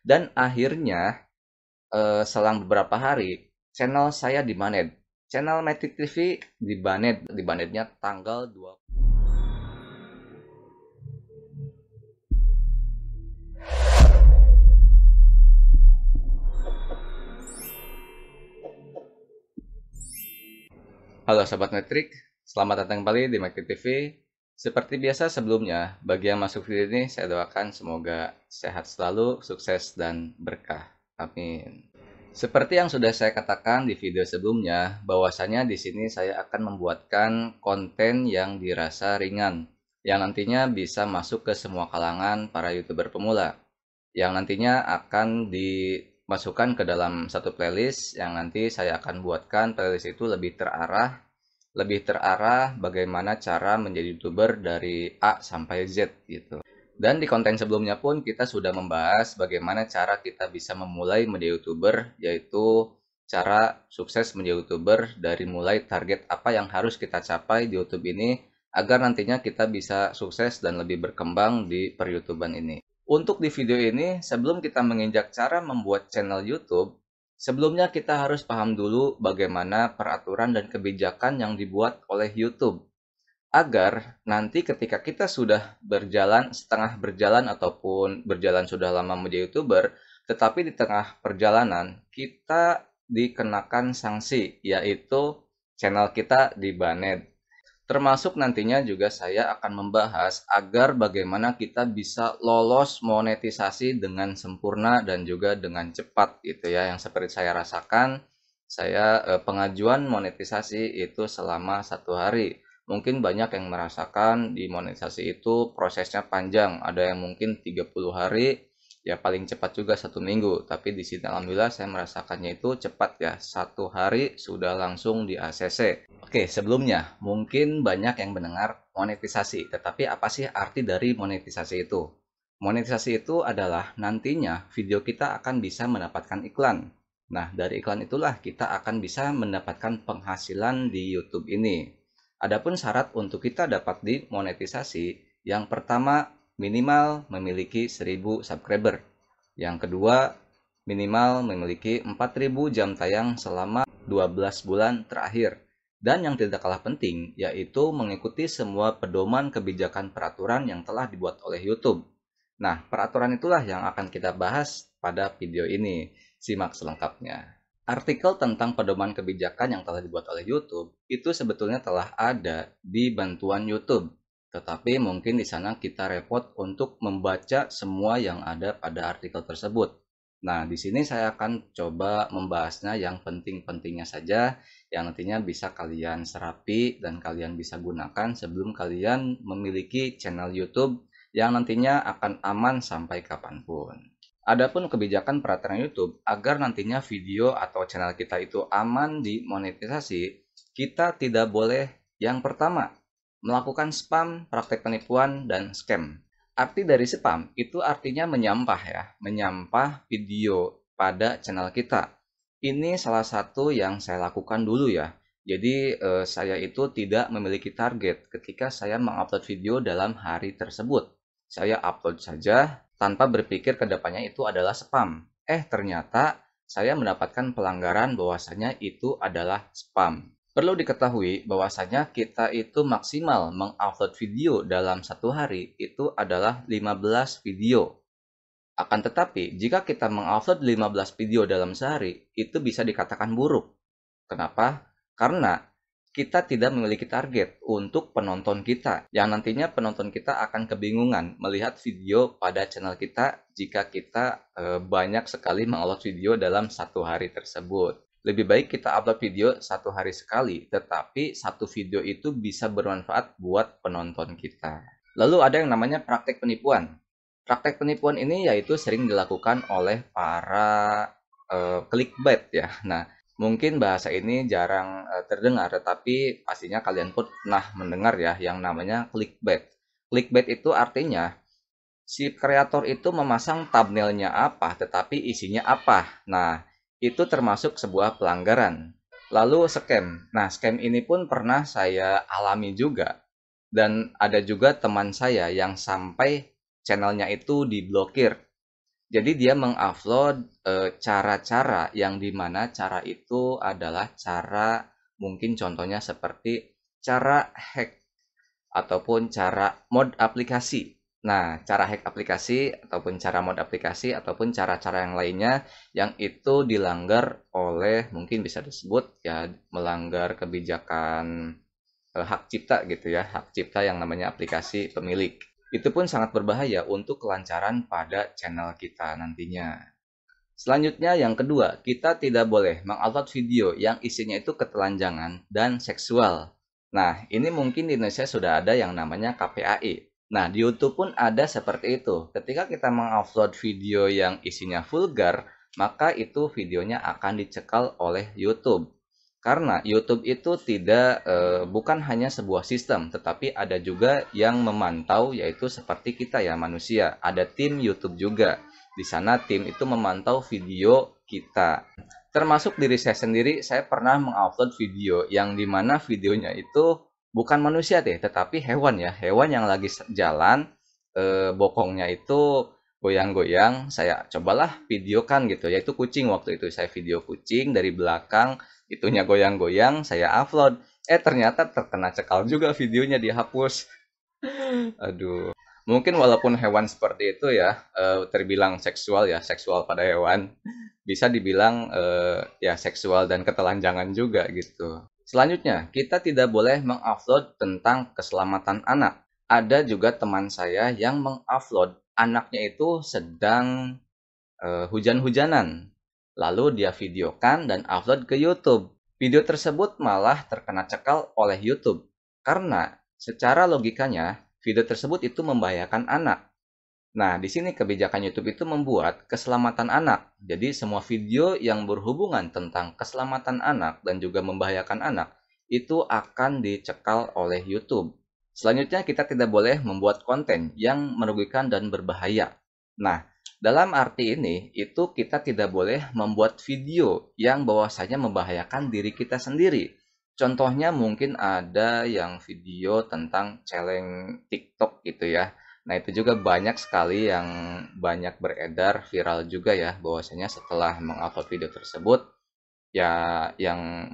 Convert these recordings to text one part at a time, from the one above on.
Dan akhirnya selang beberapa hari channel saya dibanet. Channel Matic TV dibanetnya tanggal 2. Halo Sobat Metrik, selamat datang kembali di Metrik TV. Seperti biasa sebelumnya, bagi yang masuk video ini saya doakan semoga sehat selalu, sukses dan berkah. Amin. Seperti yang sudah saya katakan di video sebelumnya, bahwasanya di sini saya akan membuatkan konten yang dirasa ringan, yang nantinya bisa masuk ke semua kalangan para YouTuber pemula, yang nantinya akan dimasukkan ke dalam satu playlist yang nanti saya akan buatkan playlist itu lebih terarah bagaimana cara menjadi YouTuber dari A sampai Z gitu. Dan di konten sebelumnya pun kita sudah membahas bagaimana cara kita bisa memulai menjadi YouTuber, yaitu cara sukses menjadi YouTuber dari mulai target apa yang harus kita capai di YouTube ini agar nantinya kita bisa sukses dan lebih berkembang di per-YouTuban ini. Untuk di video ini, sebelum kita menginjak cara membuat channel YouTube, sebelumnya kita harus paham dulu bagaimana peraturan dan kebijakan yang dibuat oleh YouTube. Agar nanti ketika kita sudah berjalan, setengah berjalan ataupun berjalan sudah lama menjadi YouTuber, tetapi di tengah perjalanan kita dikenakan sanksi, yaitu channel kita dibanet. Termasuk nantinya juga saya akan membahas agar bagaimana kita bisa lolos monetisasi dengan sempurna dan juga dengan cepat gitu ya. Yang seperti saya rasakan, saya pengajuan monetisasi itu selama 1 hari. Mungkin banyak yang merasakan di monetisasi itu prosesnya panjang, ada yang mungkin 30 hari, ya paling cepat juga 1 minggu. Tapi di sini alhamdulillah saya merasakannya itu cepat ya, 1 hari sudah langsung di ACC. Oke, sebelumnya mungkin banyak yang mendengar monetisasi, tetapi apa sih arti dari monetisasi itu? Monetisasi itu adalah nantinya video kita akan bisa mendapatkan iklan. Nah, dari iklan itulah kita akan bisa mendapatkan penghasilan di YouTube ini. Adapun syarat untuk kita dapat dimonetisasi, yang pertama minimal memiliki 1000 subscriber. Yang kedua, minimal memiliki 4000 jam tayang selama 12 bulan terakhir. Dan yang tidak kalah penting, yaitu mengikuti semua pedoman kebijakan peraturan yang telah dibuat oleh YouTube. Nah, peraturan itulah yang akan kita bahas pada video ini. Simak selengkapnya. Artikel tentang pedoman kebijakan yang telah dibuat oleh YouTube itu sebetulnya telah ada di bantuan YouTube. Tetapi mungkin di sana kita repot untuk membaca semua yang ada pada artikel tersebut. Nah, di sini saya akan coba membahasnya yang penting-pentingnya saja, yang nantinya bisa kalian serapi dan kalian bisa gunakan sebelum kalian memiliki channel YouTube yang nantinya akan aman sampai kapanpun. Adapun kebijakan peraturan YouTube agar nantinya video atau channel kita itu aman dimonetisasi, kita tidak boleh yang pertama melakukan spam, praktek penipuan, dan scam. Arti dari spam itu artinya menyampah ya, menyampah video pada channel kita. Ini salah satu yang saya lakukan dulu ya. Jadi saya itu tidak memiliki target ketika saya mengupload video dalam hari tersebut. Saya upload saja tanpa berpikir kedepannya itu adalah spam. Ternyata saya mendapatkan pelanggaran bahwasanya itu adalah spam. Perlu diketahui bahwasanya kita itu maksimal mengupload video dalam 1 hari itu adalah 15 video. Akan tetapi, jika kita mengupload 15 video dalam sehari, itu bisa dikatakan buruk. Kenapa? Karena kita tidak memiliki target untuk penonton kita, yang nantinya penonton kita akan kebingungan melihat video pada channel kita jika kita banyak sekali mengupload video dalam 1 hari tersebut. Lebih baik kita upload video 1 hari sekali, tetapi satu video itu bisa bermanfaat buat penonton kita. Lalu ada yang namanya praktek penipuan. Praktek penipuan ini yaitu sering dilakukan oleh para clickbait ya. Nah, mungkin bahasa ini jarang terdengar, tetapi pastinya kalian pun pernah mendengar ya yang namanya clickbait. Clickbait itu artinya si kreator itu memasang thumbnailnya apa, tetapi isinya apa. Nah, itu termasuk sebuah pelanggaran. Lalu scam. Nah, scam ini pun pernah saya alami juga. Dan ada juga teman saya yang sampai channelnya itu diblokir. Jadi dia mengupload cara-cara yang dimana cara itu adalah cara mungkin contohnya seperti cara hack ataupun cara mod aplikasi. Nah, cara hack aplikasi ataupun cara mod aplikasi ataupun cara-cara yang lainnya yang itu dilanggar oleh mungkin bisa disebut ya melanggar kebijakan hak cipta gitu ya, hak cipta yang namanya aplikasi pemilik. Itu pun sangat berbahaya untuk kelancaran pada channel kita nantinya. Selanjutnya yang kedua, kita tidak boleh mengupload video yang isinya itu ketelanjangan dan seksual. Nah, ini mungkin di Indonesia sudah ada yang namanya KPAI. Nah, di YouTube pun ada seperti itu. Ketika kita mengupload video yang isinya vulgar, maka itu videonya akan dicekal oleh YouTube. Karena YouTube itu bukan hanya sebuah sistem, tetapi ada juga yang memantau, yaitu seperti kita ya manusia. Ada tim YouTube juga. Di sana tim itu memantau video kita. Termasuk diri saya sendiri, saya pernah mengupload video yang dimana videonya itu bukan manusia deh, tetapi hewan ya. Hewan yang lagi jalan, bokongnya itu goyang-goyang. Saya cobalah videokan gitu, yaitu kucing waktu itu. Saya video kucing dari belakang, itunya goyang-goyang, saya upload. Ternyata terkena cekal juga videonya, dihapus. Aduh. Mungkin walaupun hewan seperti itu ya, terbilang seksual ya, seksual pada hewan, bisa dibilang ya seksual dan ketelanjangan juga gitu. Selanjutnya, kita tidak boleh mengupload tentang keselamatan anak. Ada juga teman saya yang mengupload anaknya itu sedang hujan-hujanan. Lalu dia videokan dan upload ke YouTube. Video tersebut malah terkena cekal oleh YouTube. Karena secara logikanya, video tersebut itu membahayakan anak. Nah, di sini kebijakan YouTube itu membuat keselamatan anak. Jadi semua video yang berhubungan tentang keselamatan anak dan juga membahayakan anak itu akan dicekal oleh YouTube. Selanjutnya kita tidak boleh membuat konten yang merugikan dan berbahaya. Nah, dalam arti ini itu kita tidak boleh membuat video yang bahwasanya membahayakan diri kita sendiri. Contohnya mungkin ada yang video tentang challenge TikTok gitu ya. Nah, itu juga banyak sekali yang banyak beredar viral juga ya, bahwasanya setelah mengupload video tersebut, ya yang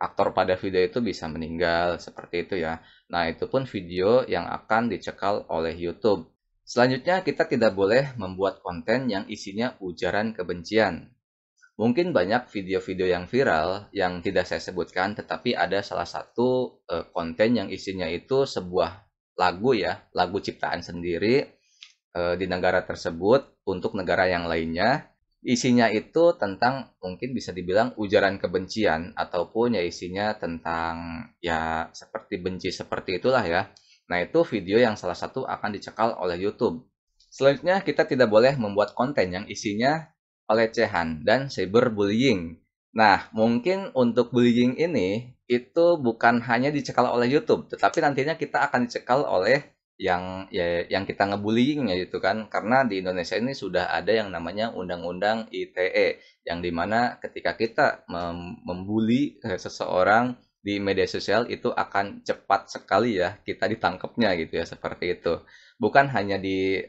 aktor pada video itu bisa meninggal seperti itu ya. Nah, itu pun video yang akan dicekal oleh YouTube. Selanjutnya, kita tidak boleh membuat konten yang isinya ujaran kebencian. Mungkin banyak video-video yang viral yang tidak saya sebutkan, tetapi ada salah satu konten yang isinya itu sebuah lagu ya, lagu ciptaan sendiri di negara tersebut untuk negara yang lainnya. Isinya itu tentang mungkin bisa dibilang ujaran kebencian ataupun ya isinya tentang ya seperti benci seperti itulah ya. Nah, itu video yang salah satu akan dicekal oleh YouTube. Selanjutnya, kita tidak boleh membuat konten yang isinya pelecehan dan cyberbullying. Nah, mungkin untuk bullying ini itu bukan hanya dicekal oleh YouTube, tetapi nantinya kita akan dicekal oleh yang kita ngebullying ya gitu kan. Karena di Indonesia ini sudah ada yang namanya Undang-Undang ITE yang dimana ketika kita membuli seseorang di media sosial itu akan cepat sekali ya kita ditangkapnya gitu ya seperti itu. Bukan hanya di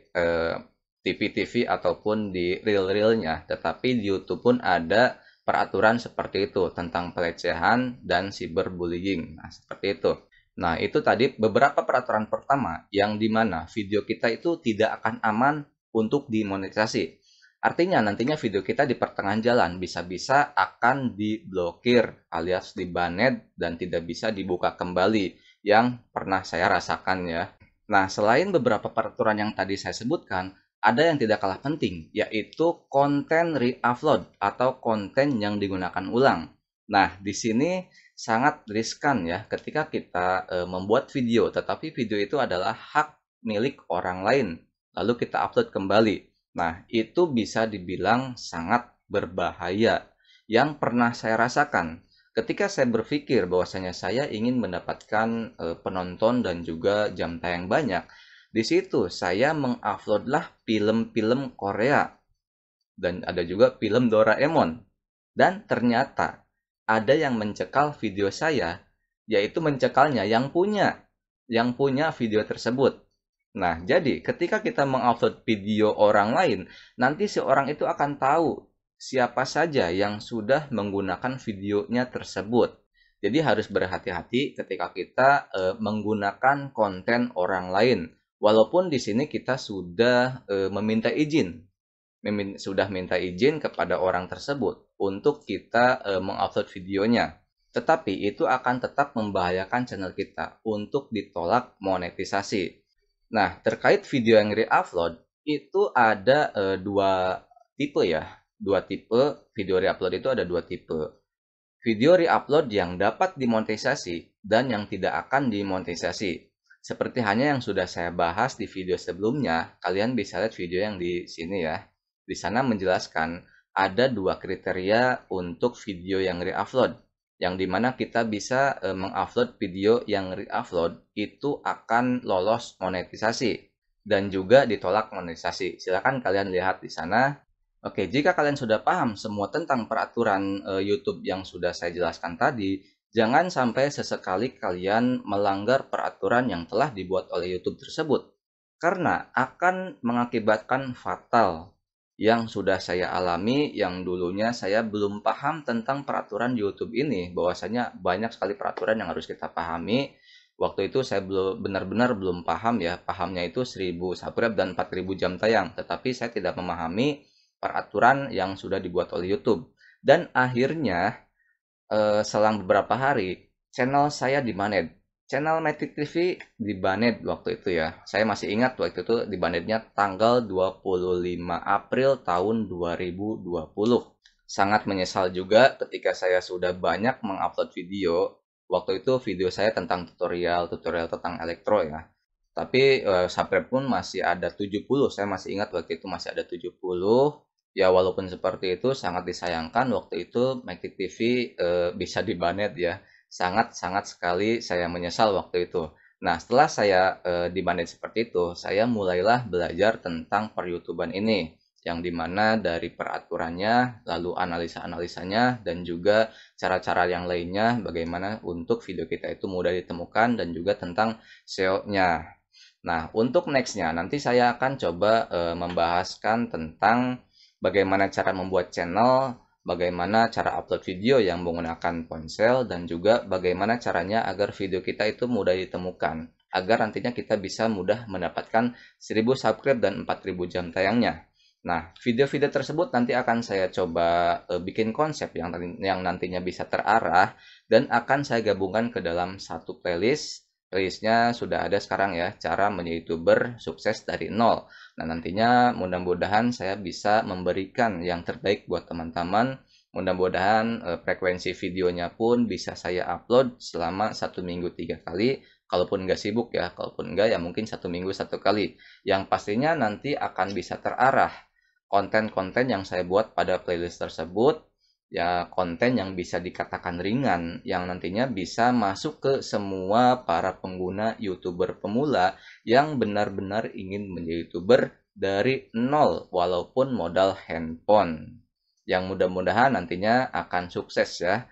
TV-TV ataupun di reel-reelnya, tetapi di YouTube pun ada peraturan seperti itu tentang pelecehan dan cyberbullying. Nah, seperti itu. Nah, itu tadi beberapa peraturan pertama yang dimana video kita itu tidak akan aman untuk dimonetisasi. Artinya nantinya video kita di pertengahan jalan bisa-bisa akan diblokir alias dibanet dan tidak bisa dibuka kembali yang pernah saya rasakan ya. Nah, selain beberapa peraturan yang tadi saya sebutkan, ada yang tidak kalah penting, yaitu konten re-upload atau konten yang digunakan ulang. Nah, di sini sangat riskan ya ketika kita membuat video, tetapi video itu adalah hak milik orang lain, lalu kita upload kembali. Nah, itu bisa dibilang sangat berbahaya. Yang pernah saya rasakan, ketika saya berpikir bahwasanya saya ingin mendapatkan penonton dan juga jam tayang banyak, di situ saya menguploadlah film-film Korea dan ada juga film Doraemon. Dan ternyata ada yang mencekal video saya, yaitu mencekalnya yang punya video tersebut. Nah, jadi ketika kita mengupload video orang lain, nanti si orang itu akan tahu siapa saja yang sudah menggunakan videonya tersebut. Jadi harus berhati-hati ketika kita menggunakan konten orang lain. Walaupun di sini kita sudah meminta izin, sudah minta izin kepada orang tersebut untuk kita mengupload videonya. Tetapi itu akan tetap membahayakan channel kita untuk ditolak monetisasi. Nah, terkait video yang re-upload, itu ada dua tipe ya. Dua tipe video re-upload itu ada dua tipe. Video re-upload yang dapat dimonetisasi dan yang tidak akan dimonetisasi. Seperti hanya yang sudah saya bahas di video sebelumnya, kalian bisa lihat video yang di sini ya. Di sana menjelaskan ada dua kriteria untuk video yang re-upload, yang dimana kita bisa mengupload video yang re-upload itu akan lolos monetisasi dan juga ditolak monetisasi. Silakan kalian lihat di sana. Oke, jika kalian sudah paham semua tentang peraturan YouTube yang sudah saya jelaskan tadi, jangan sampai sesekali kalian melanggar peraturan yang telah dibuat oleh YouTube tersebut, karena akan mengakibatkan fatal yang sudah saya alami, yang dulunya saya belum paham tentang peraturan YouTube ini, bahwasanya banyak sekali peraturan yang harus kita pahami. Waktu itu saya belum benar-benar belum paham ya, pahamnya itu 1000 subscribe dan 4000 jam tayang, tetapi saya tidak memahami peraturan yang sudah dibuat oleh YouTube. Dan akhirnya selang beberapa hari, channel saya dibanet. Channel Matic TV dibanet waktu itu ya. Saya masih ingat waktu itu dibanetnya tanggal 25 April tahun 2020. Sangat menyesal juga ketika saya sudah banyak mengupload video. Waktu itu video saya tentang tutorial tentang elektro ya. Tapi subscribe pun masih ada 70. Saya masih ingat waktu itu masih ada 70. Ya walaupun seperti itu sangat disayangkan waktu itu Matic TV bisa dibanet ya. Sangat-sangat sekali saya menyesal waktu itu. Nah, setelah saya dibanet seperti itu, saya mulailah belajar tentang per-YouTuban ini. Yang dimana dari peraturannya, lalu analisa-analisanya, dan juga cara-cara yang lainnya bagaimana untuk video kita itu mudah ditemukan dan juga tentang SEO-nya. Nah, untuk nextnya nanti saya akan coba membahaskan tentang bagaimana cara membuat channel, bagaimana cara upload video yang menggunakan ponsel, dan juga bagaimana caranya agar video kita itu mudah ditemukan, agar nantinya kita bisa mudah mendapatkan 1000 subscribe dan 4000 jam tayangnya. Nah, video-video tersebut nanti akan saya coba bikin konsep yang nantinya bisa terarah dan akan saya gabungkan ke dalam satu playlist. Playlistnya sudah ada sekarang ya, cara menjadi YouTuber sukses dari nol. Nah, nantinya mudah-mudahan saya bisa memberikan yang terbaik buat teman-teman. Mudah-mudahan frekuensi videonya pun bisa saya upload selama 1 minggu 3 kali. Kalaupun nggak sibuk ya, kalaupun nggak ya mungkin 1 minggu 1 kali. Yang pastinya nanti akan bisa terarah konten-konten yang saya buat pada playlist tersebut. Ya, konten yang bisa dikatakan ringan, yang nantinya bisa masuk ke semua para pengguna YouTuber pemula yang benar-benar ingin menjadi YouTuber dari nol walaupun modal handphone. Yang mudah-mudahan nantinya akan sukses ya.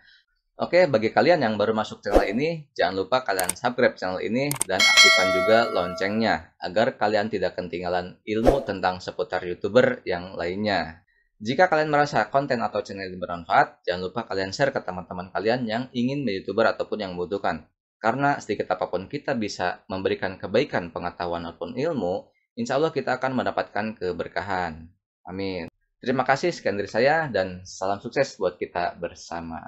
Oke, bagi kalian yang baru masuk channel ini, jangan lupa kalian subscribe channel ini dan aktifkan juga loncengnya agar kalian tidak ketinggalan ilmu tentang seputar YouTuber yang lainnya. Jika kalian merasa konten atau channel ini bermanfaat, jangan lupa kalian share ke teman-teman kalian yang ingin menjadi YouTuber ataupun yang membutuhkan. Karena sedikit apapun kita bisa memberikan kebaikan, pengetahuan, ataupun ilmu, insya Allah kita akan mendapatkan keberkahan. Amin. Terima kasih, sekian dari saya, dan salam sukses buat kita bersama.